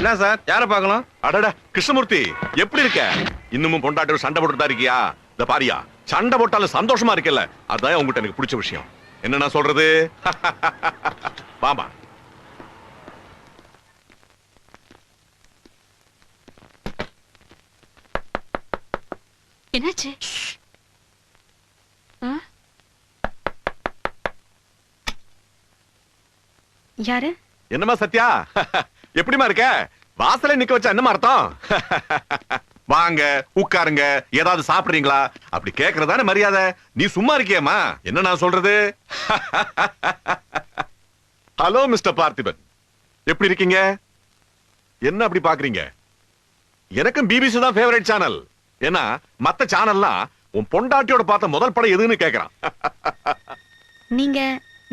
என்ன சார், யார பார்க்கணும்? அடடா கிருஷ்ணமூர்த்தி, எப்படி இருக்க? இன்னமும் பொண்டாட்டி சண்டை போட்டுதான் இருக்கியா? இந்த பாரியா, சண்டை போட்டாலும் சந்தோஷமா இருக்கல. அதான் உங்ககிட்ட எனக்கு பிடிச்ச விஷயம். என்ன நான் சொல்றது? வாமா. என்னாச்சு? யாரு? என்னமா சத்யா, எப்படிமா இருக்க? வாசலை நிக்க வச்சா என்னமா அர்த்தம்? வாங்க உட்காருங்க, ஏதாவது சாப்பிடுறீங்களா அப்படி கேக்குறதானே மரியாதை. நீ சும்மா இருக்கியம்மா? என்ன நான் சொல்றது? ஹலோ மிஸ்டர் பார்த்திபன், எப்படி இருக்கீங்க? என்ன அப்படி பாக்குறீங்க? எனக்கும் பிபிசி தான் ஃபேவரட் சேனல். ஏன்னா மத்த சேனல்லாம் உன் பொண்டாட்டியோட பார்த்த முதல் படம் எதுன்னு கேக்குறான். நீங்க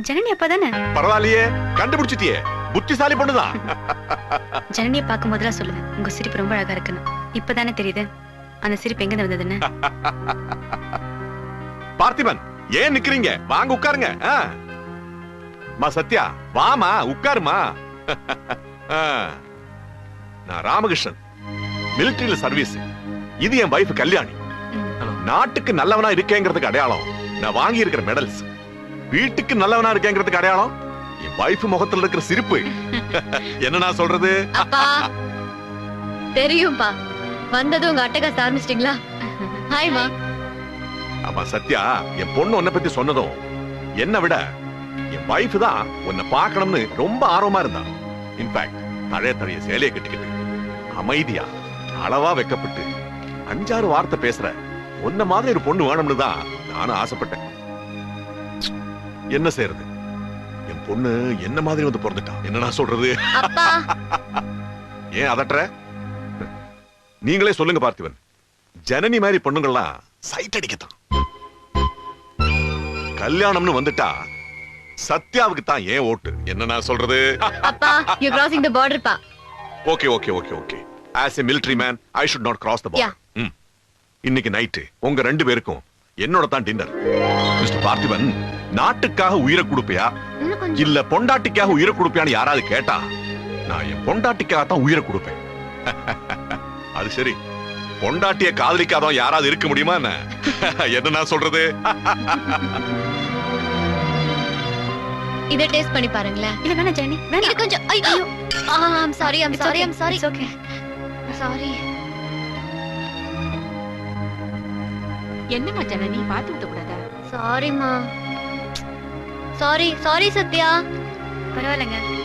ஜனனி அப்பா தானே? பரவாயில்லையே, கண்டுபிடிச்சிட்டியே, புத்திசாலி பொண்ணுதான். ஜனனியை பார்க்கும் போதெல்லாம் சொல்லுவேன், உங்க சிரிப்பு ரொம்ப அழகா இருக்குன்னு. இப்பதானே தெரியுது அந்த சிரிப்பு எங்க வந்ததுன்னு. பார்த்திபன், ஏன் நிக்கிறீங்க? வாங்க உட்காருங்க. மா சத்யா, வாமா உட்காருமா. நான் ராமகிருஷ்ணன், மிலிட்டரியில சர்வீஸ். இது என் வைஃப் கல்யாணி. நாட்டுக்கு நல்லவனா இருக்கேங்கிறதுக்கு அடையாளம் நான் வாங்கி இருக்கிற மெடல்ஸ். வீட்டுக்கு நல்லவனா இருக்கேங்கிறதுக்கு அடையாளம் என் வைஃப் முகத்துல இருக்கிற சிரிப்பு. என்ன நான் சொல்றது? அப்பா தெரியும்பா, வந்ததும் உங்க அட்டகாச ஆரம்பிச்சிட்டீங்களா? ஹாய்மா. ஆமா சத்யா, என் பொண்ணு உன்னை பத்தி சொன்னதும் என்ன விட என் வைஃப் தான் உன்னை பார்க்கணும்னு ரொம்ப ஆர்வமா இருந்தா. இன்ஃபேக்ட் தழைய சேலையை கட்டிக்கிட்டு அமைதியா அளவா வைக்கப்பட்டு 5-6 வார்த்தை பேசுற உன்ன மாதிரி ஒரு பொண்ணு வேணும்னு தான் நானும் ஆசைப்பட்டேன். என்ன செய்யறது, என் பொண்ணு என்ன மாதிரி வந்து பிறந்துட்டா. என்ன நான் சொல்றது? அப்பா ஏன் அதட்டுற? நீங்களே சொல்லுங்க பார்த்திபன், ஜனனி மாதிரி பொண்ணுங்கள்லாம் சைட் அடிக்கத்தான். கல்யாணம்னு வந்துட்டா சத்யாவுக்கு தான் ஏன் ஓட்டு. என்ன நான் சொல்றது? அப்பா யூ கிராசிங் தி பார்டர் பா. Okay okay okay okay. as a military man I should not cross the border. இன்னைக்கு நைட் உங்க 2 பேருக்கும் என்னோட தான் டின்னர். மிஸ்டர் பார்த்திபன், நாட்டுக்காக உயிரை கொடுப்பியா இல்ல பொண்டாட்டிக்காக உயிரை கொடுப்பியான்னு யாராவது கேட்டா நான் என் பொண்டாட்டிக்காக தான் உயிரை கொடுப்பேன். அது சரி, பொண்டாட்டிய காதலிக்காதவன் யாராவது இருக்க முடியுமா என்ன? என்ன நான் சொல்றது? இத டேஸ்ட் பண்ணி பாருங்களேன். இல்ல வேணா ஜனனி, வேணா. இது கொஞ்சம் ஐயோ. I'm sorry. It's okay. Sorry. என்னம்மா ஜனனி, பாத்து விட கூடாதா? சாரிமா. சாரி சத்யா. பரவாயில்லைங்க.